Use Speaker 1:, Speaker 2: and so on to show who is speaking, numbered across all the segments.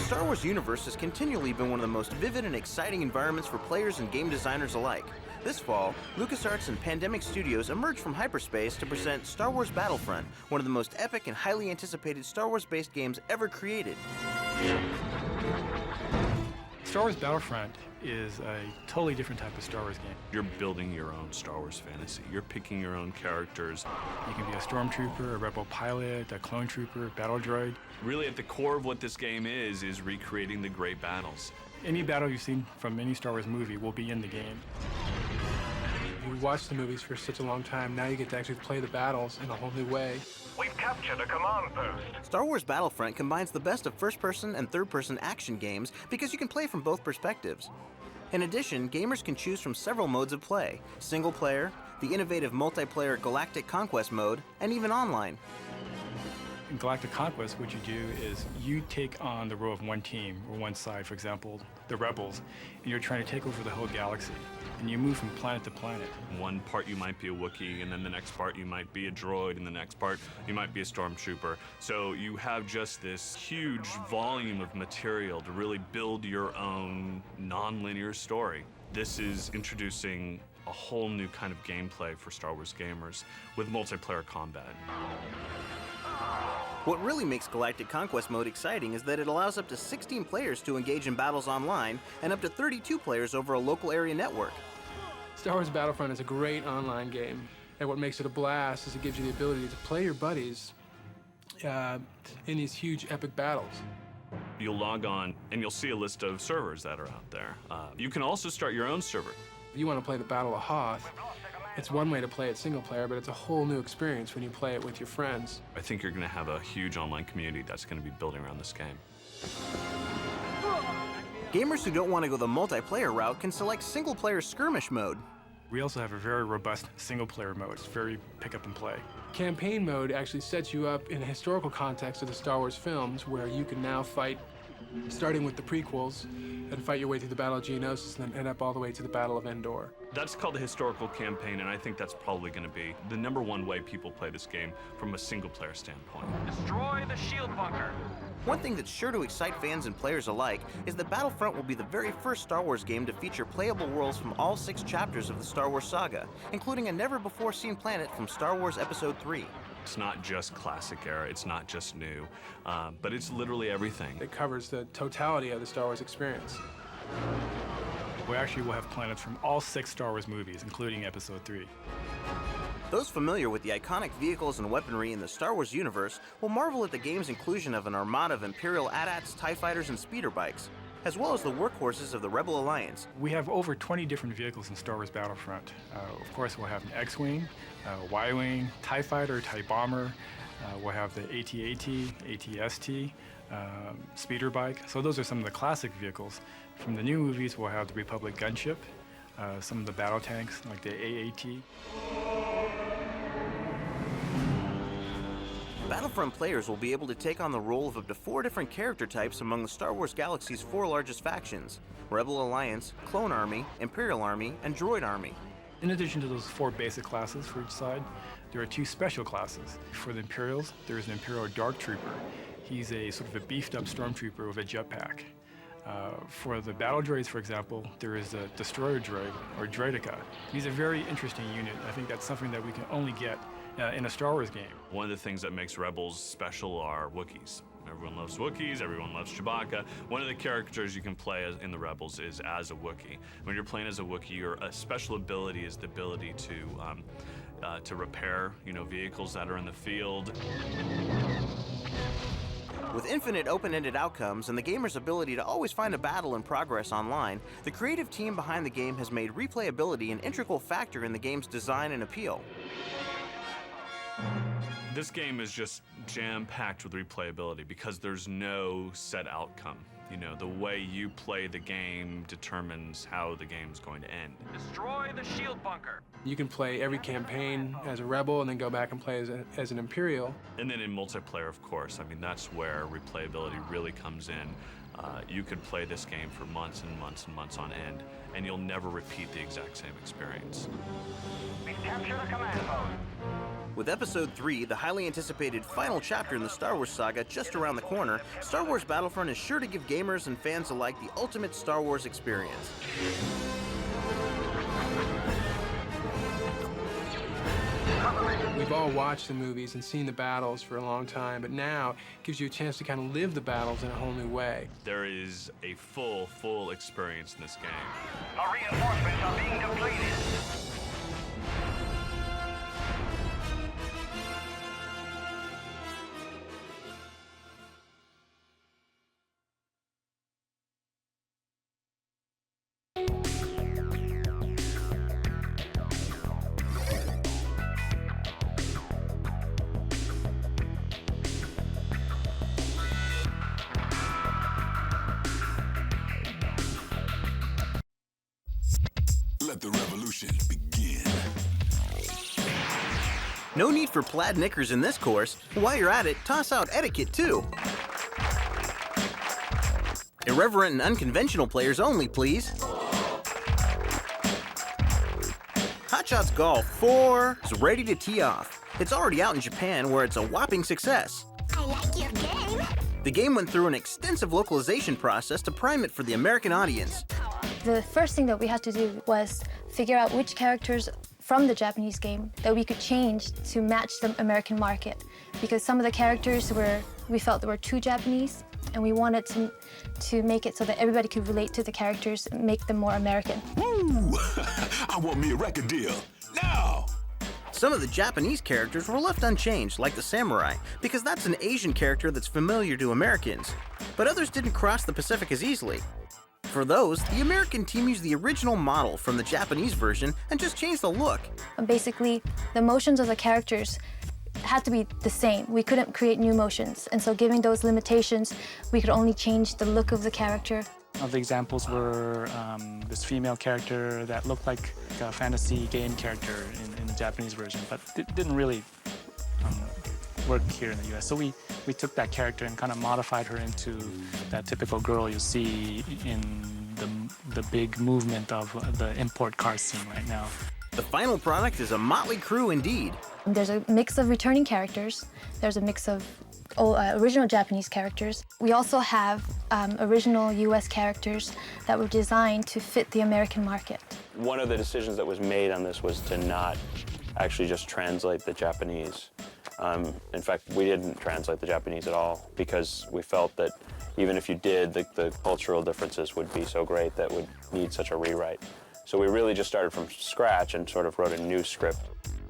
Speaker 1: Star Wars universe has continually been one of the most vivid and exciting environments for players and game designers alike. This fall, LucasArts and Pandemic Studios emerged from hyperspace to present Star Wars Battlefront, one of the most epic and highly anticipated Star Wars-based games ever created.
Speaker 2: Star Wars Battlefront is a totally different type of Star Wars game.
Speaker 3: You're building your own Star Wars fantasy. You're picking your own characters.
Speaker 2: You can be a stormtrooper, a rebel pilot, a clone trooper, battle droid.
Speaker 3: Really, at the core of what this game is recreating the great battles.
Speaker 2: Any battle you've seen from any Star Wars movie will be in the game.
Speaker 4: You watched the movies for such a long time, now you get to actually play the battles in a whole new way.
Speaker 5: We've captured a command post.
Speaker 1: Star Wars Battlefront combines the best of first-person and third-person action games because you can play from both perspectives. In addition, gamers can choose from several modes of play: single player, the innovative multiplayer Galactic Conquest mode, and even online.
Speaker 2: In Galactic Conquest, what you do is you take on the role of one team or one side, for example, the Rebels, and you're trying to take over the whole galaxy. And you move from planet to planet.
Speaker 3: One part you might be a Wookiee, and then the next part you might be a droid, and the next part you might be a stormtrooper. So you have just this huge volume of material to really build your own non-linear story. This is introducing a whole new kind of gameplay for Star Wars gamers with multiplayer combat.
Speaker 1: What really makes Galactic Conquest mode exciting is that it allows up to 16 players to engage in battles online and up to 32 players over a local area network.
Speaker 4: Star Wars Battlefront is a great online game, and what makes it a blast is it gives you the ability to play your buddies in these huge epic battles.
Speaker 3: You'll log on and you'll see a list of servers that are out there. You can also start your own server.
Speaker 4: If you want to play the Battle of Hoth, it's one way to play it single player, but it's a whole new experience when you play it with your friends.
Speaker 3: I think you're going to have a huge online community that's going to be building around this game.
Speaker 1: Gamers who don't want to go the multiplayer route can select single-player skirmish mode.
Speaker 2: We also have a very robust single-player mode. It's very pick up and play.
Speaker 4: Campaign mode actually sets you up in a historical context of the Star Wars films, where you can now fight, starting with the prequels, and fight your way through the Battle of Geonosis, and then end up all the way to the Battle of Endor.
Speaker 3: That's called a historical campaign, and I think that's probably going to be the #1 way people play this game from a single-player standpoint.
Speaker 5: Destroy the shield bunker.
Speaker 1: One thing that's sure to excite fans and players alike is that Battlefront will be the very first Star Wars game to feature playable worlds from all 6 chapters of the Star Wars saga, including a never-before-seen planet from Star Wars Episode 3.
Speaker 3: It's not just classic era, it's not just new, but it's literally everything.
Speaker 4: It covers the totality of the Star Wars experience.
Speaker 2: We actually will have planets from all 6 Star Wars movies, including Episode 3.
Speaker 1: Those familiar with the iconic vehicles and weaponry in the Star Wars universe will marvel at the game's inclusion of an armada of Imperial AT-ATs, TIE fighters, and speeder bikes, as well as the workhorses of the Rebel Alliance.
Speaker 2: We have over 20 different vehicles in Star Wars Battlefront. Of course, we'll have an X-Wing, Y-Wing, TIE fighter, TIE bomber. We'll have the AT-AT, AT-ST, speeder bike. So those are some of the classic vehicles. From the new movies, we'll have the Republic gunship, some of the battle tanks like the AAT.
Speaker 1: Battlefront players will be able to take on the role of up to 4 different character types among the Star Wars galaxy's 4 largest factions: Rebel Alliance, Clone Army, Imperial Army, and Droid Army.
Speaker 2: In addition to those 4 basic classes for each side, there are 2 special classes. For the Imperials, there is an Imperial Dark Trooper. He's a sort of a beefed-up stormtrooper with a jetpack. For the battle droids, for example, there is a destroyer droid, or droidica. He's a very interesting unit. I think that's something that we can only get in a Star Wars game.
Speaker 3: One of the things that makes Rebels special are Wookiees. Everyone loves Wookiees, everyone loves Chewbacca. One of the characters you can play in the Rebels is as a Wookiee. When you're playing as a Wookiee, your special ability is the ability to repair, vehicles that are in the field.
Speaker 1: With infinite open-ended outcomes and the gamer's ability to always find a battle in progress online, the creative team behind the game has made replayability an integral factor in the game's design and appeal.
Speaker 3: This game is just jam-packed with replayability because there's no set outcome. The way you play the game determines how the game's going to end.
Speaker 5: Destroy the shield bunker.
Speaker 4: You can play every campaign as a Rebel and then go back and play as an Imperial.
Speaker 3: And then in multiplayer, of course, that's where replayability really comes in. You could play this game for months and months and months on end, and you'll never repeat the exact same experience.
Speaker 5: We've captured a command post.
Speaker 1: With Episode 3, the highly anticipated final chapter in the Star Wars saga just around the corner, Star Wars Battlefront is sure to give gamers and fans alike the ultimate Star Wars experience.
Speaker 4: We've all watched the movies and seen the battles for a long time, but now it gives you a chance to kind of live the battles in a whole new way.
Speaker 3: There is a full experience in this game.
Speaker 5: Our reinforcements are being depleted.
Speaker 6: Let the revolution begin.
Speaker 1: No need for plaid knickers in this course. While you're at it, toss out etiquette too. Irreverent and unconventional players only, please. Hotshot's Golf 4 is ready to tee off. It's already out in Japan, where it's a whopping success.
Speaker 7: I like your game.
Speaker 1: The game went through an extensive localization process to prime it for the American audience.
Speaker 8: The first thing that we had to do was figure out which characters from the Japanese game that we could change to match the American market. Because some of the characters we felt they were too Japanese, and we wanted to make it so that everybody could relate to the characters and make them more American.
Speaker 6: Woo! I want me a record deal. Now!
Speaker 1: Some of the Japanese characters were left unchanged, like the samurai, because that's an Asian character that's familiar to Americans. But others didn't cross the Pacific as easily. For those, the American team used the original model from the Japanese version and just changed the look.
Speaker 8: Basically, the motions of the characters had to be the same. We couldn't create new motions, and so given those limitations, we could only change the look of the character.
Speaker 9: The examples were this female character that looked like a fantasy game character in the Japanese version, but it didn't really work here in the US. So we took that character and kind of modified her into that typical girl you see in the big movement of the import car scene right now.
Speaker 1: The final product is a motley crew indeed.
Speaker 8: There's a mix of returning characters. There's a mix of original Japanese characters. We also have original US characters that were designed to fit the American market.
Speaker 10: One of the decisions that was made on this was to not actually just translate the Japanese. In fact, we didn't translate the Japanese at all because we felt that even if you did, the cultural differences would be so great that would need such a rewrite. So we really just started from scratch and sort of wrote a new script.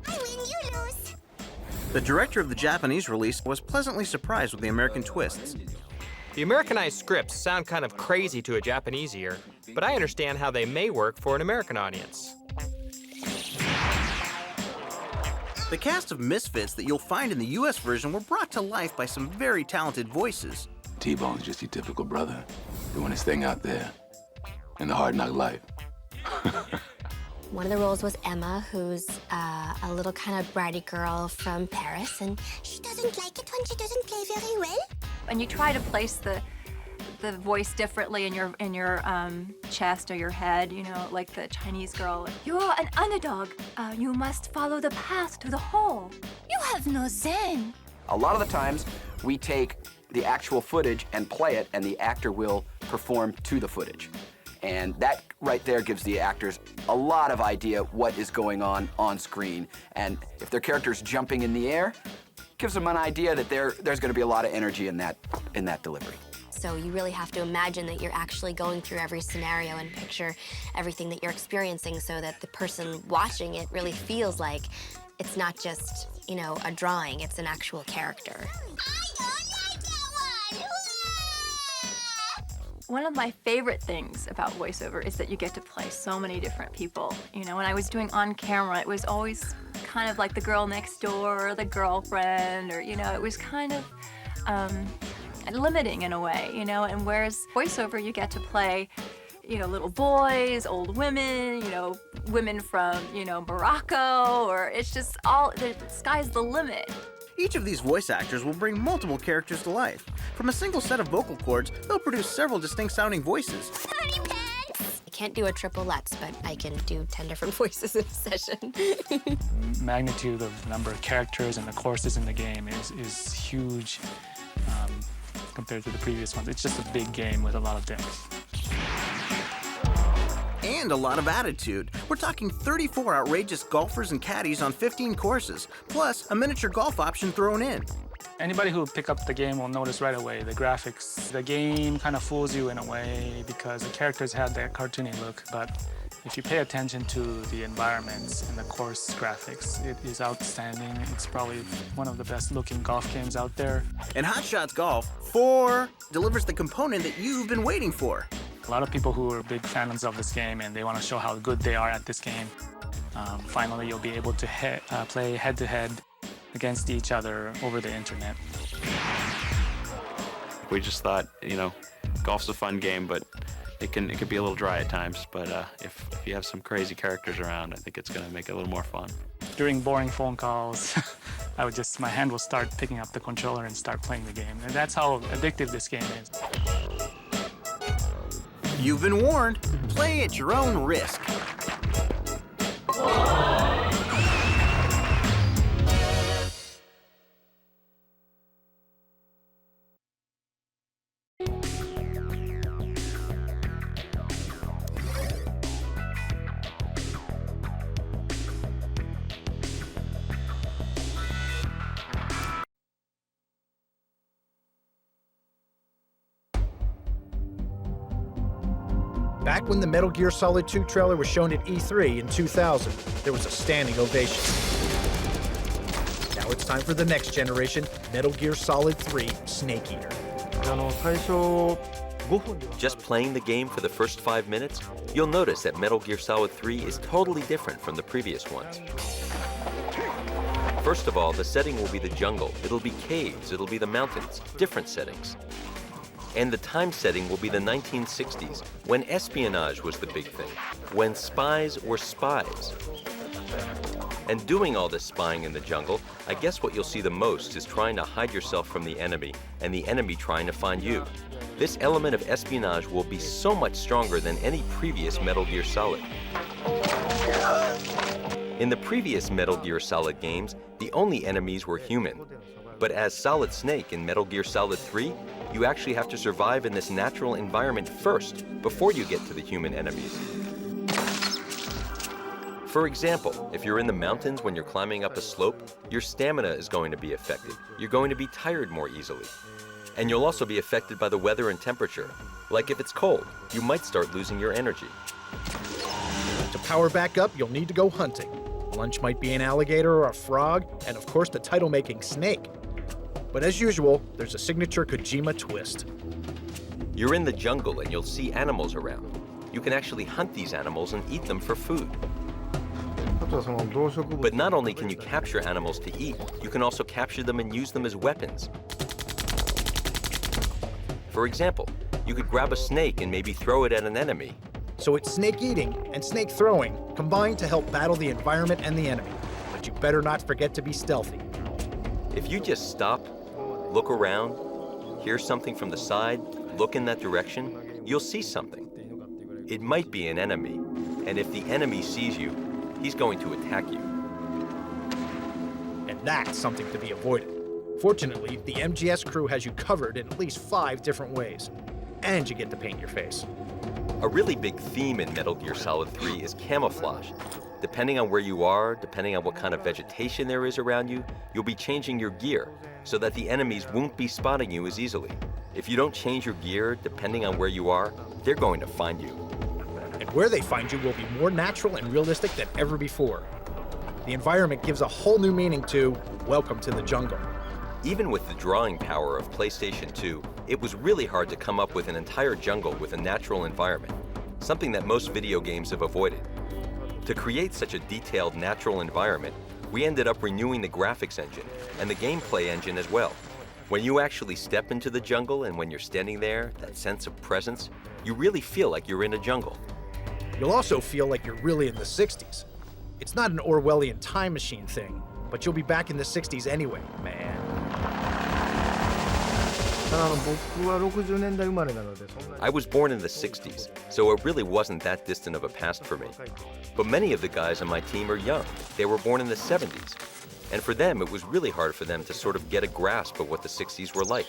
Speaker 7: I win, you lose.
Speaker 1: The director of the Japanese release was pleasantly surprised with the American twists.
Speaker 11: The Americanized scripts sound kind of crazy to a Japanese ear, but I understand how they may work for an American audience.
Speaker 1: The cast of misfits that you'll find in the US version were brought to life by some very talented voices.
Speaker 6: T-Bone's just your typical brother, doing his thing out there in the hard knock life.
Speaker 7: One of the roles was Emma, who's a little kind of bratty girl from Paris, and she doesn't like it when she doesn't play very well.
Speaker 12: And you try to place the voice differently in your chest or your head, you know, like the Chinese girl. You're an underdog. You must follow the path to the hole.
Speaker 7: You have no zen.
Speaker 13: A lot of the times, we take the actual footage and play it, and the actor will perform to the footage. And that right there gives the actors a lot of idea what is going on screen. And if their character's jumping in the air, gives them an idea that there's going to be a lot of energy in that delivery.
Speaker 7: So you really have to imagine that you're actually going through every scenario and picture everything that you're experiencing so that the person watching it really feels like it's not just, you know, a drawing, it's an actual character. I don't like that one!
Speaker 12: One of my favorite things about voiceover is that you get to play so many different people. You know, when I was doing on camera, it was always kind of like the girl next door or the girlfriend, or, you know, it was kind of limiting in a way, you know, and whereas voiceover, you get to play, you know, little boys, old women, you know, women from, you know, Morocco, or it's just all, the sky's the limit.
Speaker 1: Each of these voice actors will bring multiple characters to life. From a single set of vocal cords, they'll produce several distinct sounding voices.
Speaker 7: Sorry, pants! can't do a triple Let's, but I can do 10 different voices in a session.
Speaker 9: Magnitude of the number of characters and the courses in the game is huge compared to the previous ones. It's just a big game with a lot of depth.
Speaker 1: And a lot of attitude. We're talking 34 outrageous golfers and caddies on 15 courses, plus a miniature golf option thrown in.
Speaker 9: Anybody who pick up the game will notice right away the graphics. The game kind of fools you in a way because the characters have that cartoony look, but if you pay attention to the environments and the course graphics, it is outstanding. It's probably one of the best looking golf games out there.
Speaker 1: And Hot Shots Golf, Fore delivers the component that you've been waiting for.
Speaker 9: A lot of people who are big fans of this game and they want to show how good they are at this game. Finally, you'll be able to play head-to-head against each other over the internet.
Speaker 10: We just thought, golf's a fun game, but it can be a little dry at times. But if you have some crazy characters around, I think it's going to make it a little more fun.
Speaker 9: During boring phone calls, my hand will start picking up the controller and start playing the game. And that's how addictive this game is.
Speaker 1: You've been warned. Play at your own risk.
Speaker 14: Back when the Metal Gear Solid 2 trailer was shown at E3 in 2000, there was a standing ovation. Now it's time for the next generation, Metal Gear Solid 3 Snake Eater.
Speaker 15: Just playing the game for the first 5 minutes, you'll notice that Metal Gear Solid 3 is totally different from the previous ones. First of all, the setting will be the jungle. It'll be caves, it'll be the mountains, different settings. And the time setting will be the 1960s, when espionage was the big thing, when spies were spies. And doing all this spying in the jungle, I guess what you'll see the most is trying to hide yourself from the enemy, and the enemy trying to find you. This element of espionage will be so much stronger than any previous Metal Gear Solid. In the previous Metal Gear Solid games, the only enemies were human. But as Solid Snake in Metal Gear Solid 3, you actually have to survive in this natural environment first, before you get to the human enemies. For example, if you're in the mountains when you're climbing up a slope, your stamina is going to be affected. You're going to be tired more easily. And you'll also be affected by the weather and temperature. Like if it's cold, you might start losing your energy.
Speaker 14: To power back up, you'll need to go hunting. Lunch might be an alligator or a frog, and of course the title-making snake. But as usual, there's a signature Kojima twist.
Speaker 15: You're in the jungle and you'll see animals around. You can actually hunt these animals and eat them for food. But not only can you capture animals to eat, you can also capture them and use them as weapons. For example, you could grab a snake and maybe throw it at an enemy.
Speaker 14: So it's snake eating and snake throwing combined to help battle the environment and the enemy. But you better not forget to be stealthy.
Speaker 15: If you just stop, look around, hear something from the side, look in that direction, you'll see something. It might be an enemy, and if the enemy sees you, he's going to attack you.
Speaker 14: And that's something to be avoided. Fortunately, the MGS crew has you covered in at least 5 different ways, and you get to paint your face.
Speaker 15: A really big theme in Metal Gear Solid 3 is camouflage. Depending on where you are, depending on what kind of vegetation there is around you, you'll be changing your gear so that the enemies won't be spotting you as easily. If you don't change your gear, depending on where you are, they're going to find you.
Speaker 14: And where they find you will be more natural and realistic than ever before. The environment gives a whole new meaning to Welcome to the Jungle.
Speaker 15: Even with the drawing power of PlayStation 2, it was really hard to come up with an entire jungle with a natural environment, something that most video games have avoided. To create such a detailed natural environment, we ended up renewing the graphics engine and the gameplay engine as well. When you actually step into the jungle and when you're standing there, that sense of presence, you really feel like you're in a jungle.
Speaker 14: You'll also feel like you're really in the 60s. It's not an Orwellian time machine thing, but you'll be back in the 60s anyway, man.
Speaker 15: I was born in the 60s, so it really wasn't that distant of a past for me. But many of the guys on my team are young. They were born in the 70s. And for them, it was really hard for them to sort of get a grasp of what the 60s were like.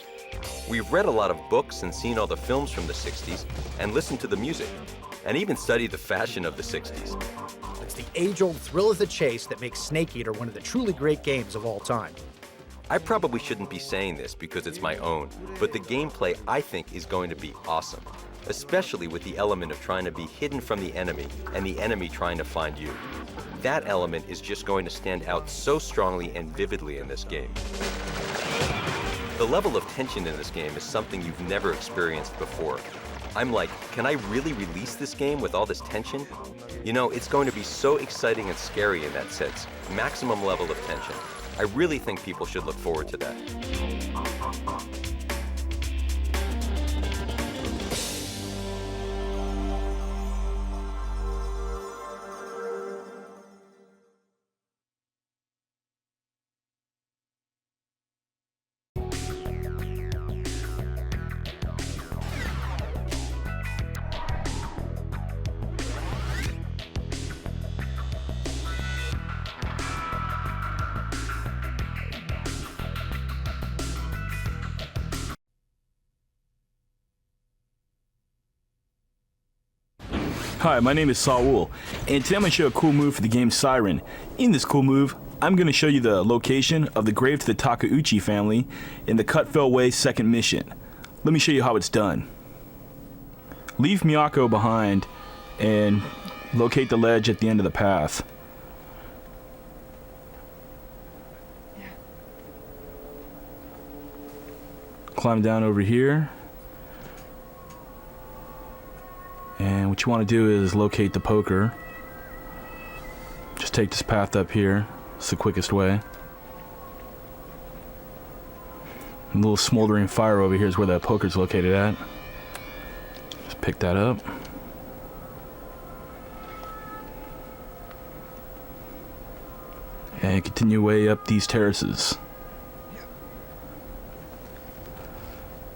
Speaker 15: We've read a lot of books and seen all the films from the 60s and listened to the music, and even studied the fashion of the 60s.
Speaker 14: It's the age-old thrill of the chase that makes Snake Eater one of the truly great games of all time.
Speaker 15: I probably shouldn't be saying this because it's my own, but the gameplay I think is going to be awesome, especially with the element of trying to be hidden from the enemy and the enemy trying to find you. That element is just going to stand out so strongly and vividly in this game. The level of tension in this game is something you've never experienced before. I'm like, can I really release this game with all this tension? You know, it's going to be so exciting and scary in that sense. Maximum level of tension. I really think people should look forward to that.
Speaker 16: Hi, my name is Saul, and today I'm going to show a cool move for the game Siren. In this cool move, I'm going to show you the location of the grave to the Takeuchi family in the Cut Fell Way second mission. Let me show you how it's done. Leave Miyako behind and locate the ledge at the end of the path. Climb down over here. And what you want to do is locate the poker. Just take this path up here. It's the quickest way. A little smoldering fire over here is where that poker's located at. Just pick that up. And continue way up these terraces.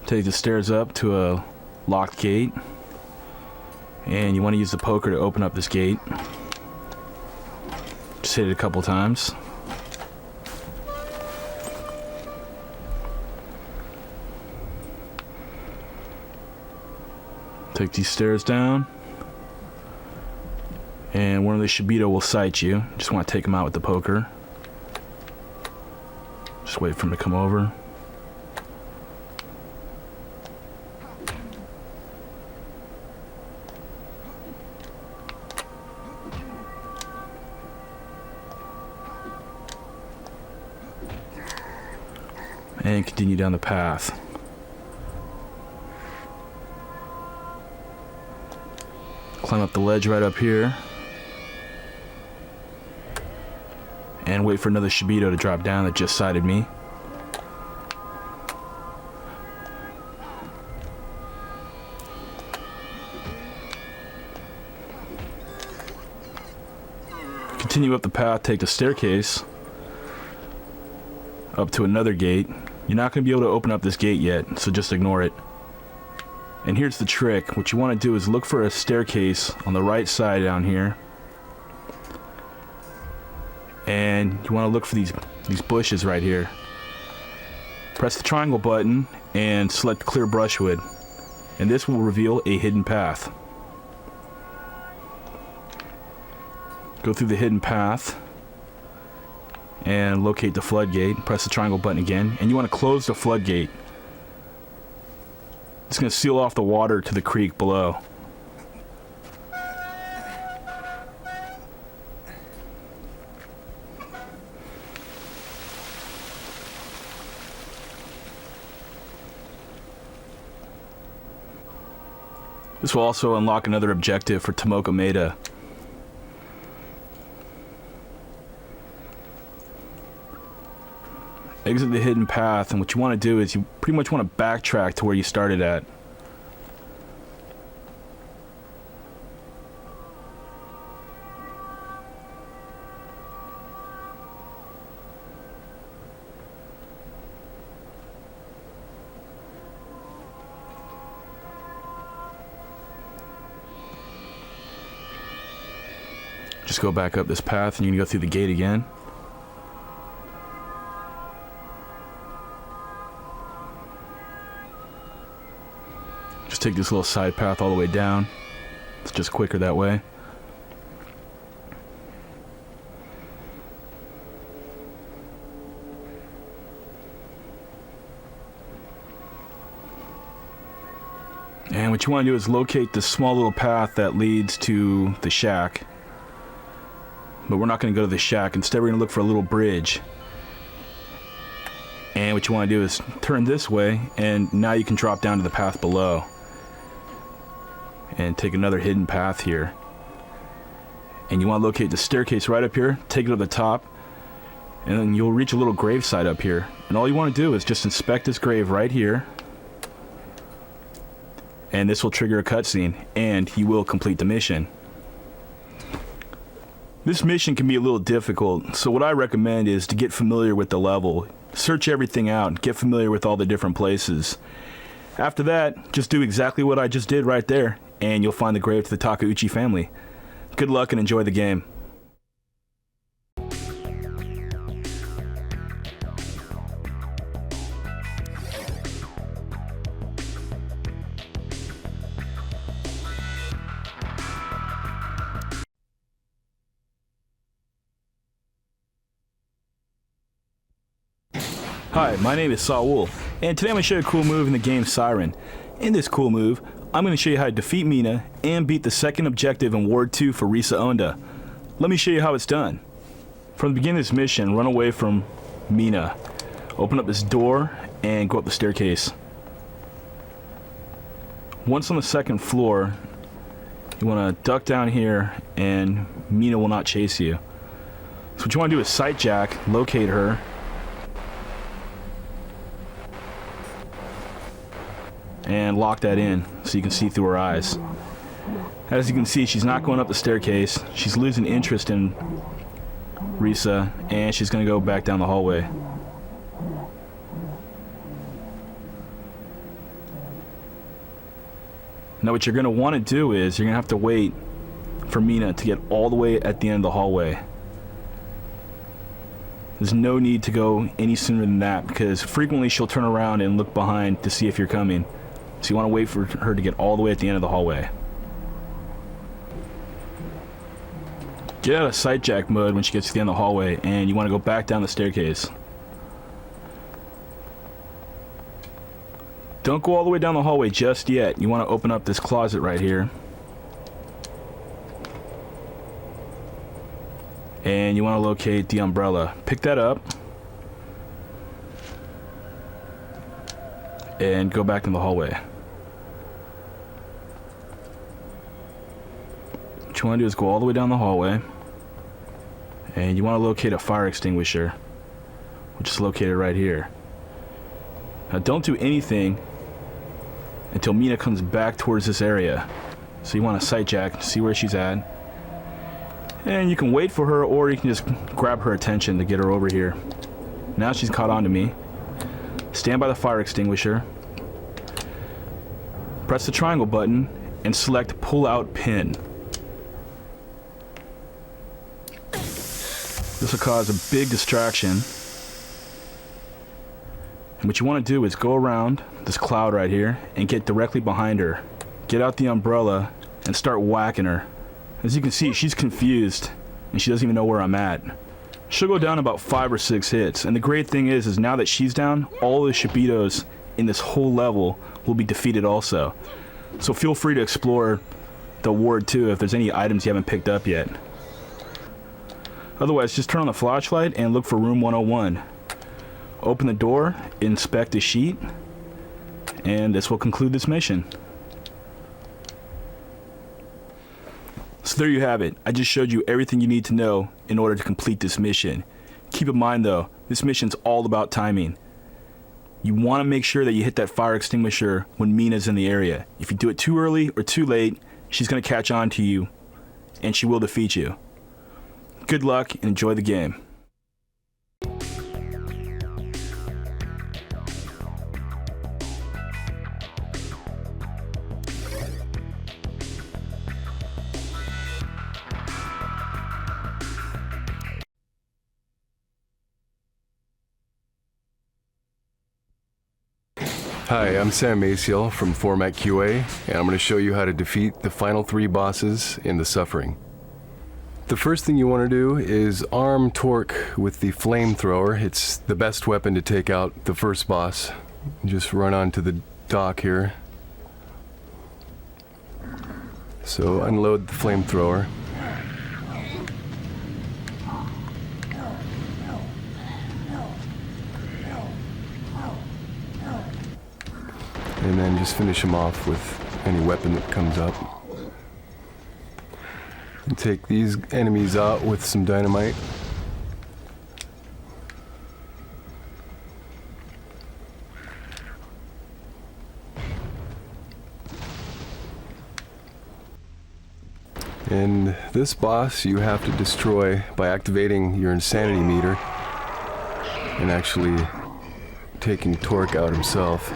Speaker 16: Take the stairs up to a locked gate. And you want to use the poker to open up this gate. Just hit it a couple times. Take these stairs down. And one of the Shibito will sight you. Just want to take him out with the poker. Just wait for him to come over. And continue down the path. Climb up the ledge right up here. And wait for another Shibito to drop down that just sighted me. Continue up the path, take the staircase up to another gate. You're not going to be able to open up this gate yet, so just ignore it. And here's the trick. What you want to do is look for a staircase on the right side down here. And you want to look for these bushes right here. Press the triangle button and select clear brushwood. And this will reveal a hidden path. Go through the hidden path and locate the floodgate. Press the triangle button again, and you want to close the floodgate. It's going to seal off the water to the creek below. This will also unlock another objective for Tomoko Maeda. Exit the hidden path, and what you want to do is you pretty much want to backtrack to where you started at. Just go back up this path and you can go through the gate again. Just take this little side path all the way down. It's just quicker that way. And what you want to do is locate this small little path that leads to the shack. But we're not going to go to the shack. Instead, we're going to look for a little bridge. And what you want to do is turn this way, and now you can drop down to the path below. And take another hidden path here. And you want to locate the staircase right up here, take it to the top, and then you'll reach a little gravesite up here. And all you want to do is just inspect this grave right here. And this will trigger a cutscene, and you will complete the mission. This mission can be a little difficult, so what I recommend is to get familiar with the level. Search everything out, get familiar with all the different places. After that, just do exactly what I just did right there, and you'll find the grave to the Takeuchi family. Good luck and enjoy the game. Hi, my name is Saul, and today I'm going to show you a cool move in the game Siren. In this cool move, I'm going to show you how to defeat Mina and beat the second objective in Ward 2 for Risa Onda. Let me show you how it's done. From the beginning of this mission, run away from Mina. Open up this door and go up the staircase. Once on the second floor, you want to duck down here and Mina will not chase you. So what you want to do is sight jack, locate her, and lock that in so you can see through her eyes. As you can see, she's not going up the staircase. She's losing interest in Risa, and she's going to go back down the hallway. Now what you're going to want to do is you're going to have to wait for Mina to get all the way at the end of the hallway. There's no need to go any sooner than that, because frequently she'll turn around and look behind to see if you're coming. So you want to wait for her to get all the way at the end of the hallway. Get out of sight jack mode when she gets to the end of the hallway, and you want to go back down the staircase. Don't go all the way down the hallway just yet. You want to open up this closet right here. And you want to locate the umbrella. Pick that up. And go back in the hallway. What you want to do is go all the way down the hallway, and you want to locate a fire extinguisher, which is located right here. Now don't do anything until Mina comes back towards this area. So you want to sight jack, see where she's at, and you can wait for her, or you can just grab her attention to get her over here. Now she's caught on to me. Stand by the fire extinguisher, press the triangle button, and select pull out pin. This will cause a big distraction. And what you want to do is go around this cloud right here and get directly behind her. Get out the umbrella and start whacking her. As you can see, she's confused and she doesn't even know where I'm at. She'll go down about 5 or 6 hits, and the great thing is now that she's down, all the Shibitos in this whole level will be defeated also. So feel free to explore the ward too if there's any items you haven't picked up yet. Otherwise, just turn on the flashlight and look for room 101. Open the door, inspect the sheet, and this will conclude this mission. So there you have it. I just showed you everything you need to know in order to complete this mission. Keep in mind though, this mission's all about timing. You want to make sure that you hit that fire extinguisher when Mina's in the area. If you do it too early or too late, she's going to catch on to you, and she will defeat you. Good luck and enjoy the game.
Speaker 17: Hi, I'm Sam Maciel from Format QA, and I'm going to show you how to defeat the final 3 bosses in The Suffering. The first thing you want to do is arm Torque with the flamethrower. It's the best weapon to take out the first boss. Just run onto the dock here. So unload the flamethrower. And then just finish him off with any weapon that comes up. And take these enemies out with some dynamite. And this boss you have to destroy by activating your insanity meter and actually taking Torque out himself.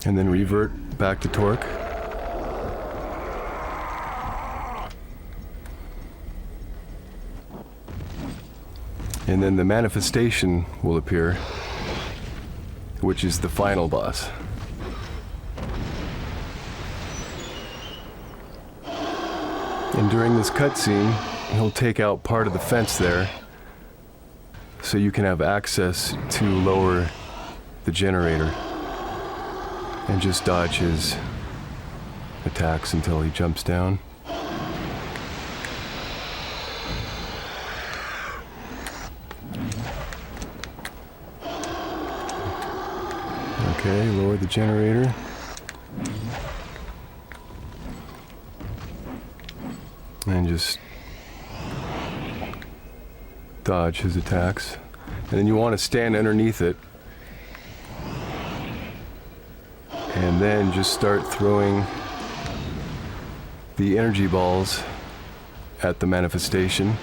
Speaker 17: And then revert back to Torque. And then the manifestation will appear, which is the final boss. And during this cutscene, he'll take out part of the fence there, so you can have access to lower the generator. And just dodge his attacks until he jumps down. Okay, lower the generator. And just dodge his attacks. And then you want to stand underneath it. And then just start throwing the energy balls at the manifestation.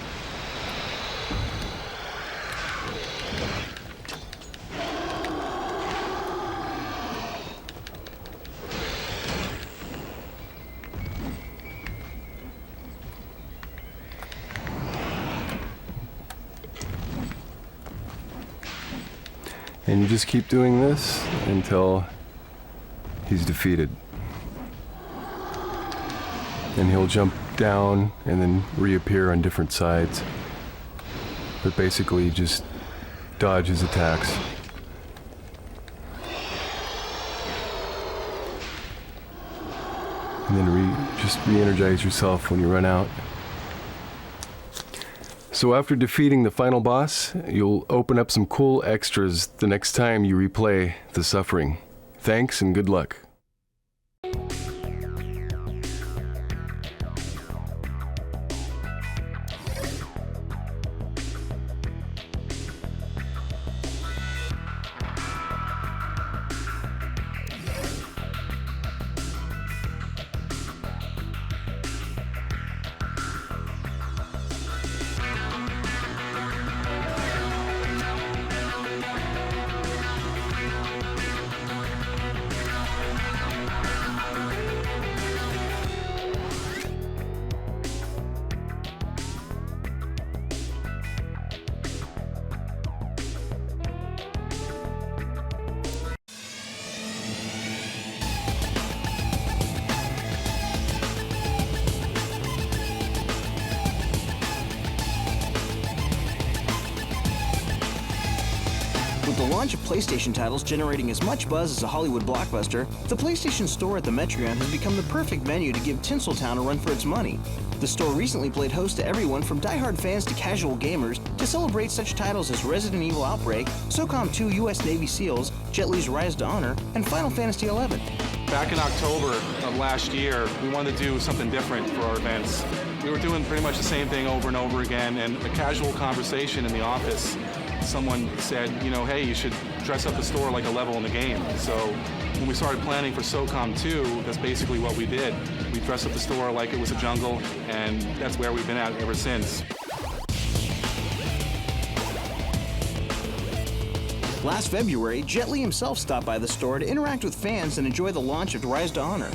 Speaker 17: And you just keep doing this until he's defeated. And he'll jump down and then reappear on different sides. But basically just dodge his attacks. And then just re-energize yourself when you run out. So after defeating the final boss, you'll open up some cool extras the next time you replay The Suffering. Thanks and good luck.
Speaker 1: With the launch of PlayStation titles generating as much buzz as a Hollywood blockbuster, the PlayStation Store at the Metreon has become the perfect venue to give Tinseltown a run for its money. The store recently played host to everyone from die-hard fans to casual gamers to celebrate such titles as Resident Evil Outbreak, SOCOM 2 U.S. Navy SEALs, Jet Li's Rise to Honor, and Final Fantasy XI.
Speaker 18: Back in October of last year, we wanted to do something different for our events. We were doing pretty much the same thing over and over again, and a casual conversation in the office, someone said, you know, hey, you should dress up the store like a level in the game. So when we started planning for SOCOM 2, that's basically what we did. We dressed up the store like it was a jungle, and that's where we've been at ever since.
Speaker 1: Last February, Jet Li himself stopped by the store to interact with fans and enjoy the launch of Rise to Honor.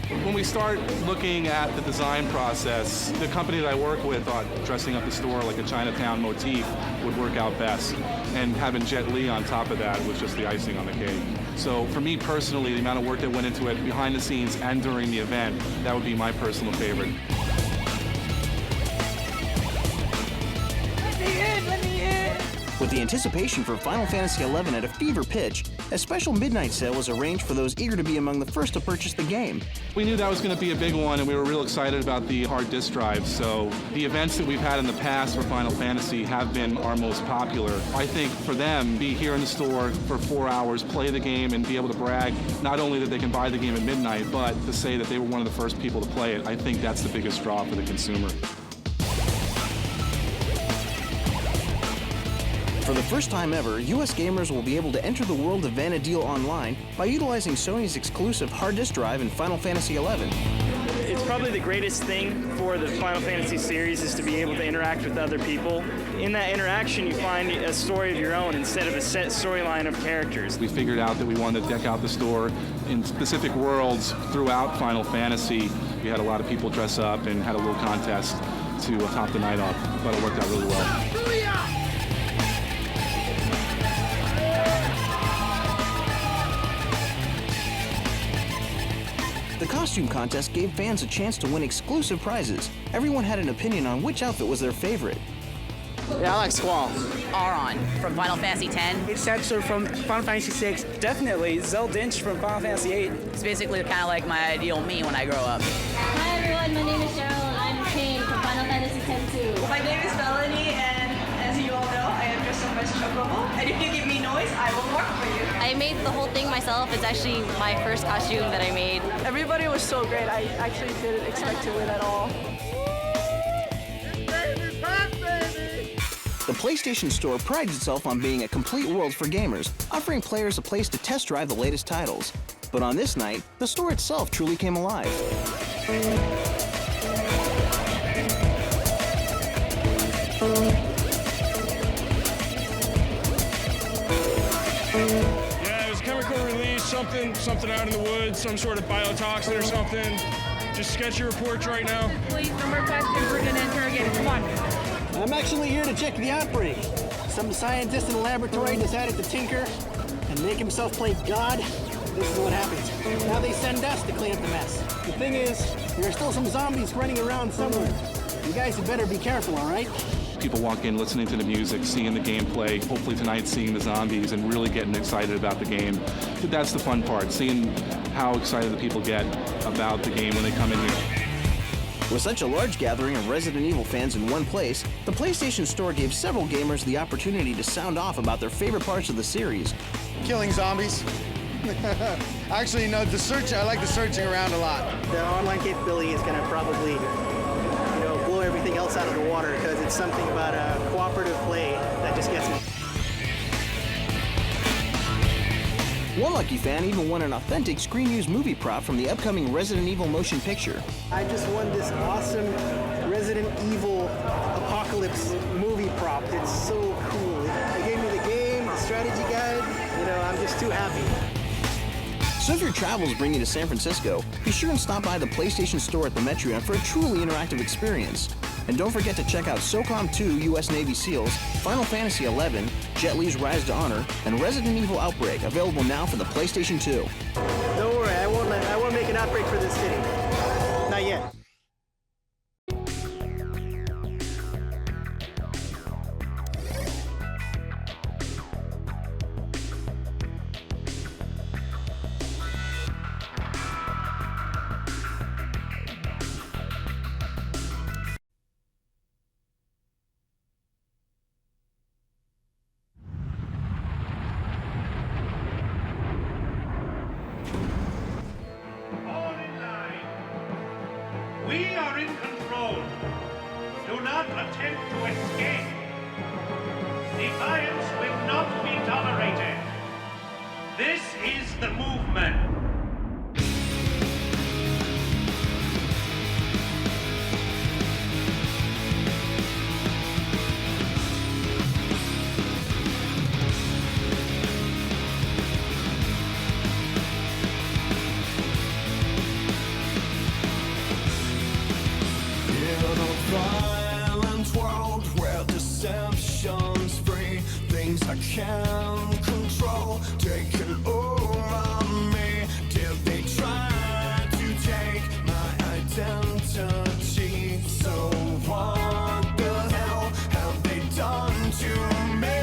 Speaker 18: When we start looking at the design process, the company that I work with thought dressing up the store like a Chinatown motif would work out best. And having Jet Li on top of that was just the icing on the cake. So for me personally, the amount of work that went into it behind the scenes and during the event, that would be my personal favorite.
Speaker 1: With the anticipation for Final Fantasy XI at a fever pitch, a special midnight sale was arranged for those eager to be among the first to purchase the game.
Speaker 18: We knew that was going to be a big one, and we were real excited about the hard disk drive. So the events that we've had in the past for Final Fantasy have been our most popular. I think for them, be here in the store for 4 hours, play the game, and be able to brag not only that they can buy the game at midnight, but to say that they were one of the first people to play it. I think that's the biggest draw for the consumer.
Speaker 1: For the first time ever, US gamers will be able to enter the world of Vana'diel online by utilizing Sony's exclusive hard disk drive in Final Fantasy XI.
Speaker 19: It's probably the greatest thing for the Final Fantasy series is to be able to interact with other people. In that interaction, you find a story of your own instead of a set storyline of characters.
Speaker 18: We figured out that we wanted to deck out the store in specific worlds throughout Final Fantasy. We had a lot of people dress up and had a little contest to top the night off. But it worked out really well.
Speaker 1: The costume contest gave fans a chance to win exclusive prizes. Everyone had an opinion on which outfit was their favorite.
Speaker 20: Yeah, I like Squall.
Speaker 21: Auron from Final Fantasy X.
Speaker 20: It's Setzer from Final Fantasy VI.
Speaker 21: Definitely Zeldinch from Final Fantasy VIII. It's basically kind of like my ideal me when I grow up.
Speaker 22: Hi everyone, my name is Cheryl and I'm Kane from Final Fantasy X too.
Speaker 23: My name is Melanie and as you all know, I am dressed up as Chocobo. And if you give me noise, I will work for you.
Speaker 22: I made the whole thing myself. It's actually my first costume that I made.
Speaker 23: Everybody was so great. I actually didn't expect to win at all.
Speaker 1: The PlayStation Store prides itself on being a complete world for gamers, offering players a place to test drive the latest titles. But on this night, the store itself truly came alive.
Speaker 24: Yeah, it was chemical release, something out in the woods, some sort of biotoxin or something. Just sketchy reports right now.
Speaker 23: Please, number questions, we're gonna interrogate it. Come on.
Speaker 20: I'm actually here to check the outbreak. Some scientist in the laboratory decided to tinker and make himself play God. This is what happens. Now they send us to clean up the mess. The thing is, there are still some zombies running around somewhere. You guys had better be careful, all right?
Speaker 18: People walk in listening to the music, seeing the gameplay, hopefully tonight seeing the zombies and really getting excited about the game. But that's the fun part, seeing how excited the people get about the game when they come in here.
Speaker 1: With such a large gathering of Resident Evil fans in one place, the PlayStation Store gave several gamers the opportunity to sound off about their favorite parts of the series.
Speaker 25: Killing zombies. Actually, no, I like the searching around a lot.
Speaker 20: The online capability is going to probably blow everything else out of the water because it's something about cooperative play that just gets me.
Speaker 1: One lucky fan even won an authentic screen use movie prop from the upcoming Resident Evil motion picture.
Speaker 20: I just won this awesome Resident Evil Apocalypse movie prop. It's so cool. They gave me the game, the strategy guide. I'm just too happy.
Speaker 1: So if your travels bring you to San Francisco, be sure and stop by the PlayStation Store at the Metreon for a truly interactive experience. And don't forget to check out SOCOM 2 US Navy SEALs, Final Fantasy XI, Jet Li's Rise to Honor, and Resident Evil Outbreak, available now for the PlayStation 2.
Speaker 20: Don't worry, I won't make an outbreak for this city. Not yet.
Speaker 5: We are in control. Do not attempt to escape. Defiance will not be tolerated. This is the movement.
Speaker 2: can control, taking over me. Did they try to take my identity? So what the hell have they done to me?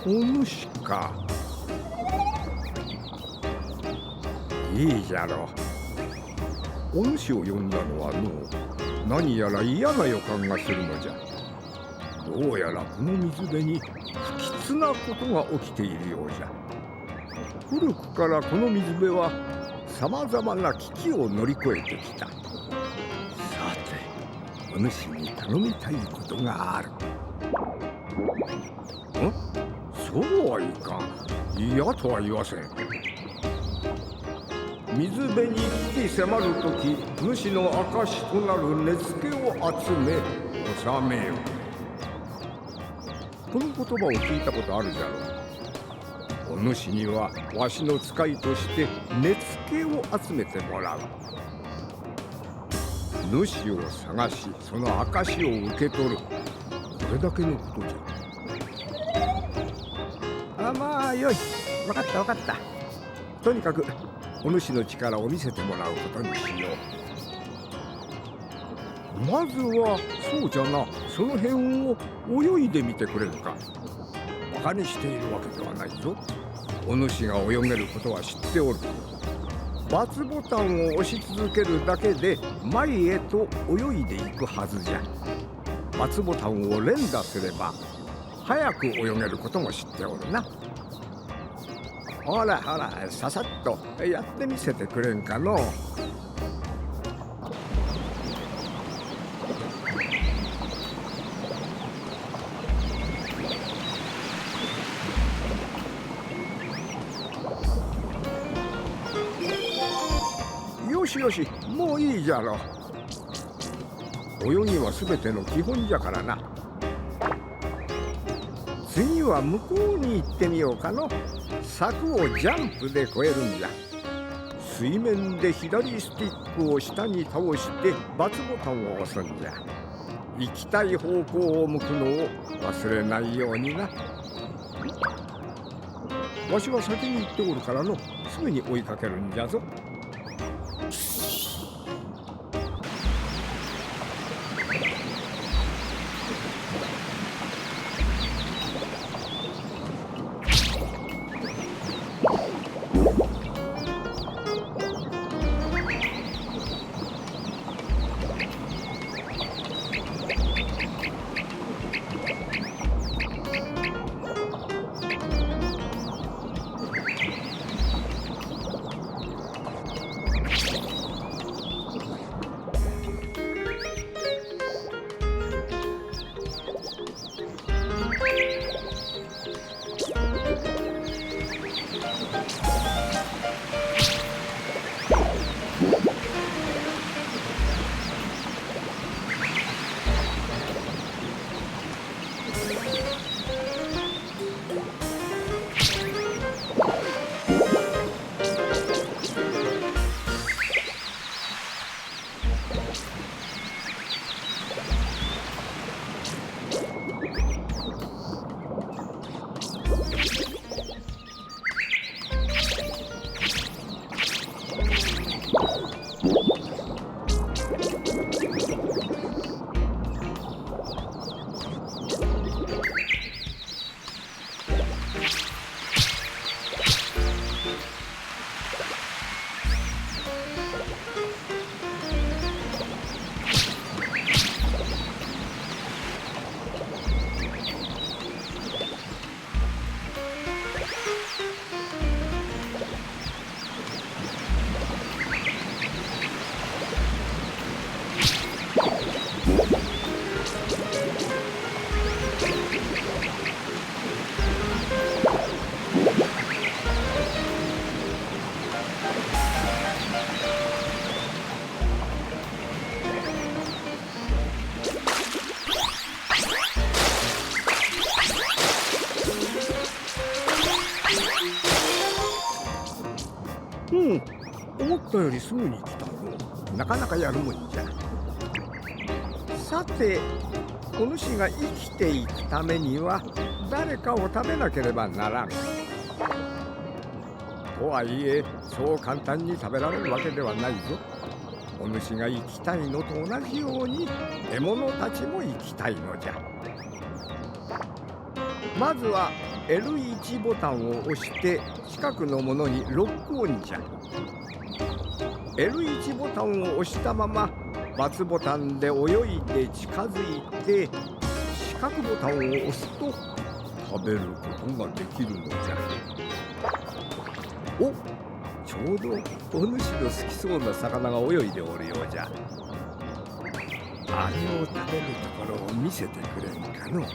Speaker 3: お主か。いいじゃろう。お主を呼んだのはのう、何やら嫌な予感がするのじゃ。どうやらこの水辺に不吉なことが起きているようじゃ。古くからこの水辺はさまざまな危機を乗り越えてきた。お主に頼みたいことがある。そうはいかん。嫌とは言わせん。水辺に危機迫るとき、主の証となる根付を集め収めよ。この言葉を聞いたことあるじゃろう。お主にはわしの使いとして根付を集めてもらう。主を探し、その証を受け取る。これだけのことじゃ。まあよい。分かった分かった。とにかくお主の力を見せてもらうことにしよう。まずはそうじゃな、その辺を泳いでみてくれるか。馬鹿にしているわけではないぞ。お主が泳げることは知っておる。×ボタンを押し続けるだけで前へと泳いでいくはずじゃ。×ボタンを連打すれば早く泳げることも知っておるな。ほらほら、ささっとやってみせてくれんかの。よしよし、もういいじゃろ。泳ぎは全ての基本じゃからな。次は向こうに行ってみようかの。柵をジャンプで越えるんじゃ。水面で左スティックを下に倒して×ボタンを押すんじゃ。行きたい方向を向くのを忘れないようにな。わしは先に行っておるからの、すぐに追いかけるんじゃぞ。思ったよりすぐに来たの。なかなかやるもんじゃ。さて、お主が生きていくためには誰かを食べなければならん。とはいえ、そう簡単に食べられるわけではないぞ。お主が生きたいのと同じように獲物たちも生きたいのじゃ。まずは L1 ボタンを押して近くのものにロックオンじゃ。L1 ボタンを押したまま×ボタンで泳いで近づいて四角ボタンを押すと食べることができるのじゃ。お、ちょうどお主の好きそうな魚が泳いでおるようじゃ。あれを食べるところを見せてくれんかの。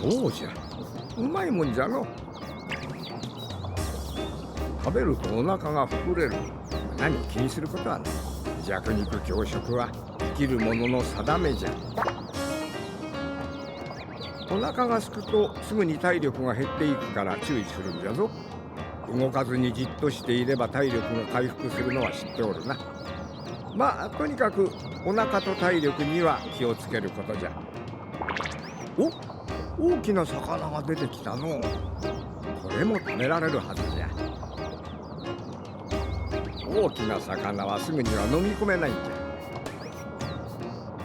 Speaker 3: そうじゃ、うまいもんじゃの。食べるとお腹が膨れる。何気にすることはない。弱肉強食は生きる者の定めじゃ。お腹がすくとすぐに体力が減っていくから注意するんじゃぞ。動かずにじっとしていれば体力が回復するのは知っておるな。まあとにかくお腹と体力には気をつけることじゃ。大きな魚が出てきたの。これも食べられるはずじゃ。大きな魚はすぐには飲み込めないんじゃ。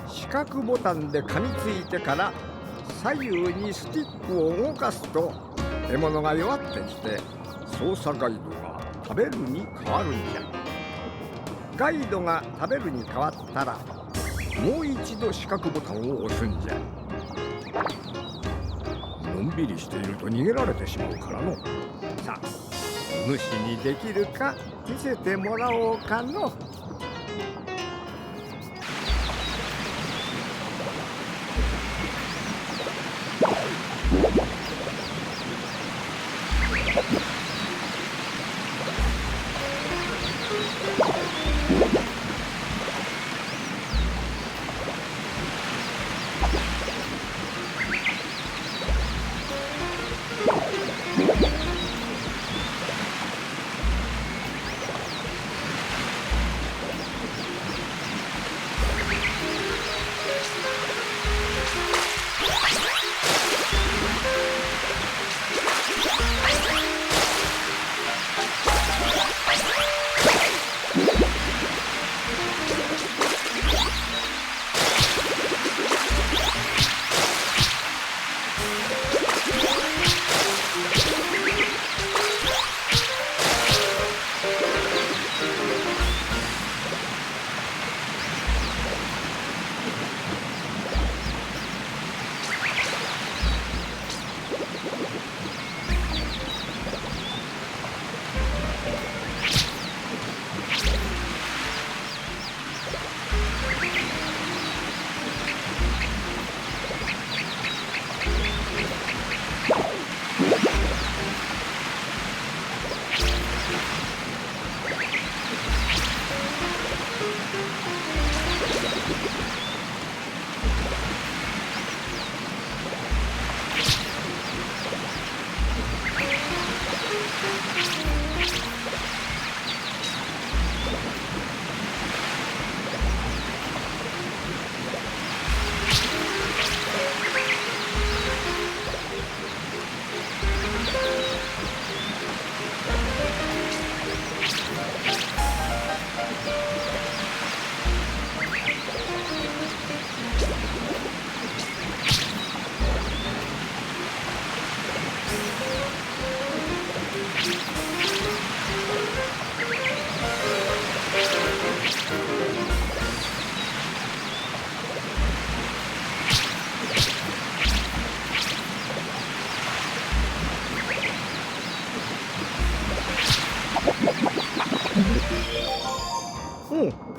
Speaker 3: 四角ボタンで噛みついてから左右にスティックを動かすと獲物が弱ってきて操作ガイドが食べるに変わるんじゃ。ガイドが食べるに変わったらもう一度四角ボタンを押すんじゃ。のんびりしていると逃げられてしまうからの。さあ、主にできるか見せてもらおうかの。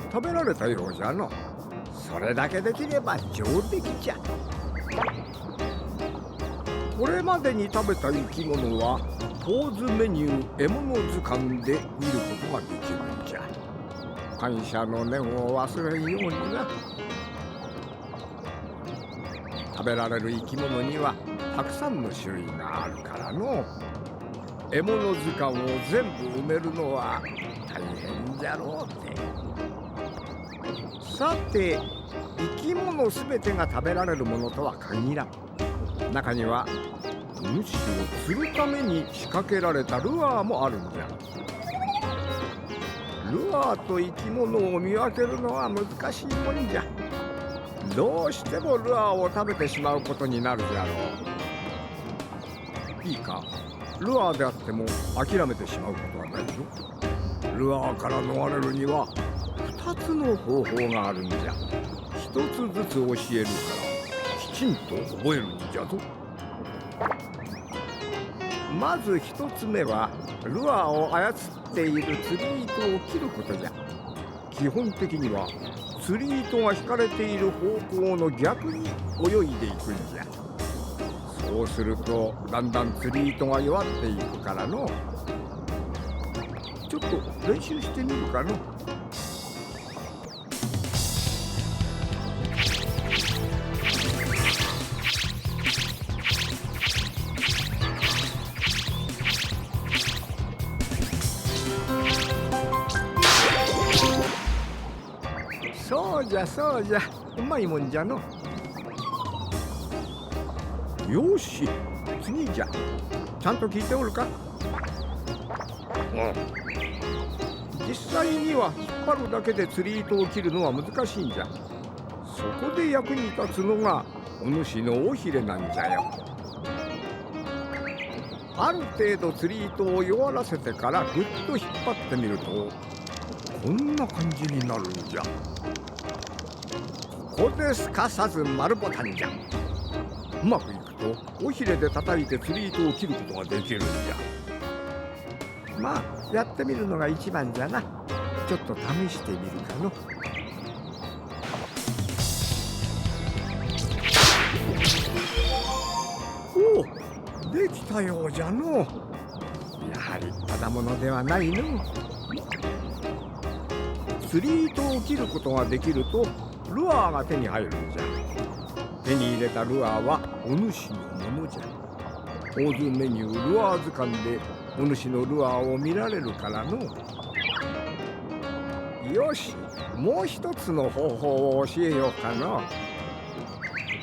Speaker 3: 食べられたようじゃの。それだけできれば上出来じゃ。これまでに食べた生き物はポーズメニュー獲物図鑑で見ることができるんじゃ。感謝の念を忘れんようにな。食べられる生き物にはたくさんの種類があるからの。獲物図鑑を全部埋めるのは大変じゃろうて。さて、生き物すべてが食べられるものとは限らん。中には主を釣るために仕掛けられたルアーもあるんじゃ。ルアーと生き物を見分けるのは難しいもんじゃ。どうしてもルアーを食べてしまうことになるじゃろう。いいか、ルアーであっても諦めてしまうことはないぞ。ルアーから逃れるには2つの方法があるんじゃ。1つずつ教えるからきちんと覚えるんじゃぞ。まず1つ目はルアーを操っている釣り糸を切ることじゃ。基本的には釣り糸が引かれている方向の逆に泳いでいくんじゃ。そうするとだんだん釣り糸が弱っていくからの。ちょっと練習してみるかの。そうじゃそうじゃ、うまいもんじゃの。よし、次じゃ。ちゃんと聞いておるか。実際には引っ張るだけで釣り糸を切るのは難しいんじゃ。そこで役に立つのがお主の尾ひれなんじゃよ。ある程度釣り糸を弱らせてからぐっと引っ張ってみるとこんな感じになるんじゃ。ここですかさず丸ボタンじゃ。うまくいくと尾ひれで叩いて釣り糸を切ることができるんじゃ。まあやってみるのが一番じゃな。ちょっと試してみるかの。おお、できたようじゃの。やはりただものではないの。釣り糸を切ることができるとルアーが手に入るんじゃ。手に入れたルアーはお主のものじゃ。ポーズメニュールアー図鑑でお主のルアーを見られるからの。よし、もう一つの方法を教えようかな。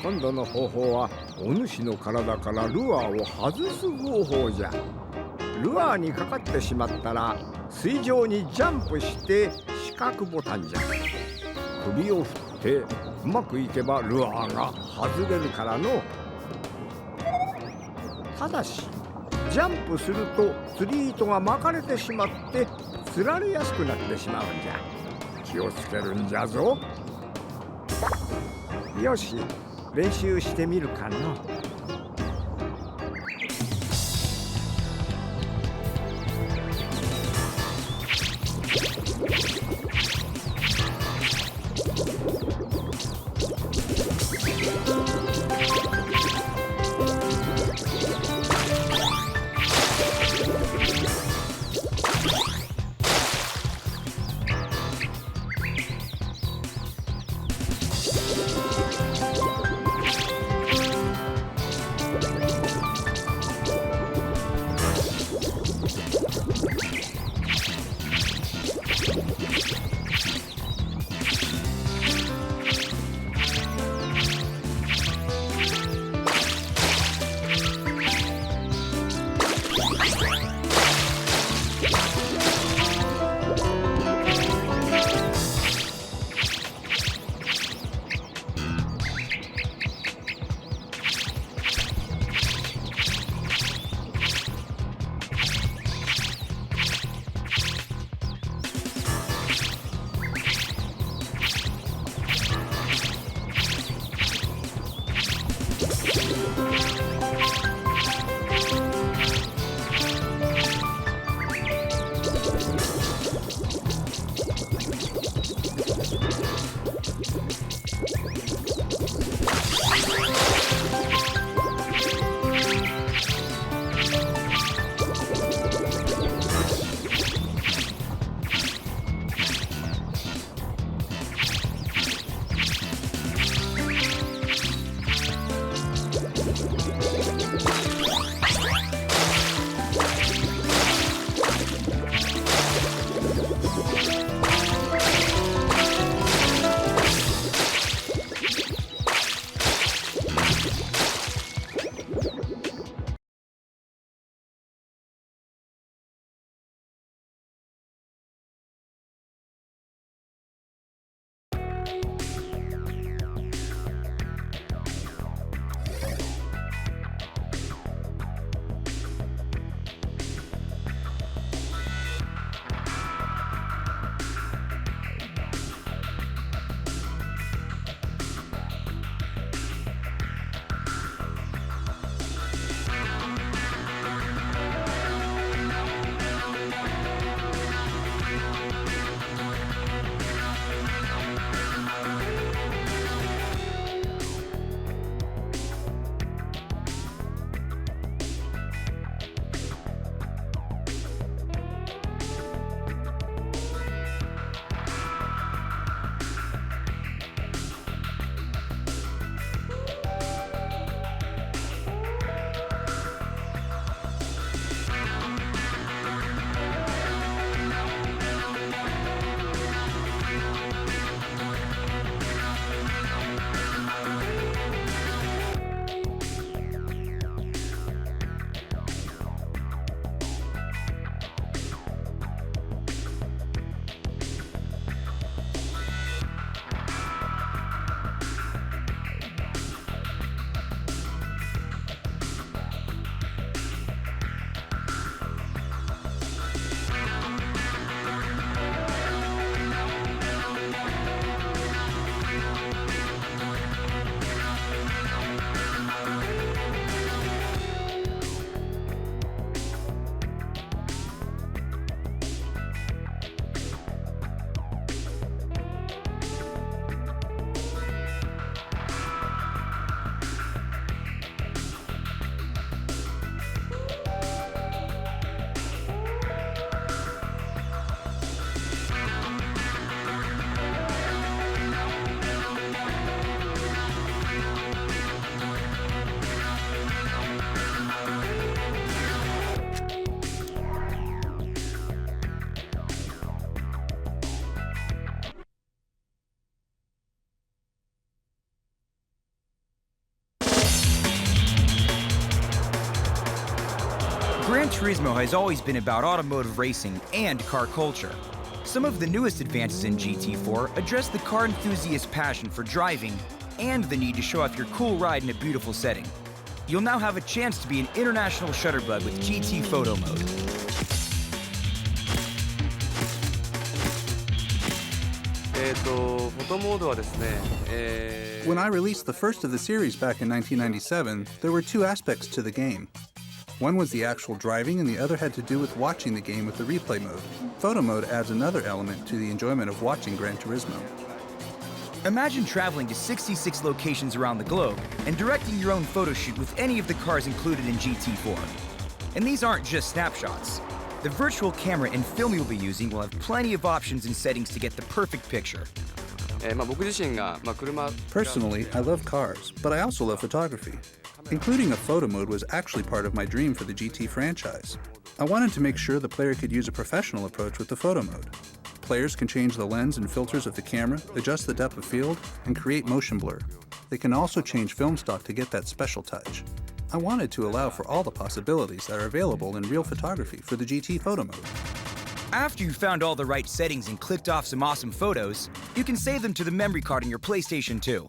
Speaker 3: 今度の方法はお主の体からルアーを外す方法じゃ。ルアーにかかってしまったら水上にジャンプして四角ボタンじゃ。首を振ってうまくいけばルアーが外れるからの。ただしジャンプすると釣り糸が巻かれてしまって釣られやすくなってしまうんじゃ。気をつけるんじゃぞ。よし、練習してみるかの。
Speaker 4: Gran Turismo has always been about automotive racing and car culture. Some of the newest advances in GT4 address the car enthusiast's passion for driving and the need to show off your cool ride in a beautiful setting. You'll now have a chance to be an international shutterbug with GT Photo Mode.
Speaker 6: When I released the first of the series back in 1997, there were two aspects to the game. One was the actual driving and the other had to do with watching the game with the replay mode. Photo mode adds another element to the enjoyment of watching Gran Turismo.
Speaker 4: Imagine traveling to 66 locations around the globe and directing your own photo shoot with any of the cars included in GT4. And these aren't just snapshots. The virtual camera and film you'll be using will have plenty of options and settings to get the perfect picture.
Speaker 6: Personally, I love cars, but I also love photography. Including a photo mode was actually part of my dream for the GT franchise. I wanted to make sure the player could use a professional approach with the photo mode. Players can change the lens and filters of the camera, adjust the depth of field, and create motion blur. They can also change film stock to get that special touch. I wanted to allow for all the possibilities that are available in real photography for the GT photo mode.
Speaker 4: After you've found all the right settings and clicked off some awesome photos, you can save them to the memory card on your PlayStation 2.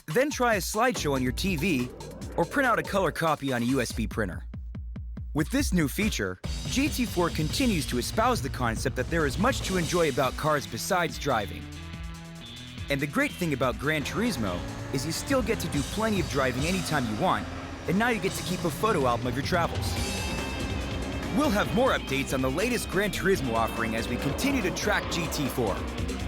Speaker 4: Then try a slideshow on your TV, or print out a color copy on a USB printer. With this new feature, GT4 continues to espouse the concept that there is much to enjoy about cars besides driving. And the great thing about Gran Turismo is you still get to do plenty of driving anytime you want, and now you get to keep a photo album of your travels. We'll have more updates on the latest Gran Turismo offering as we continue to track GT4.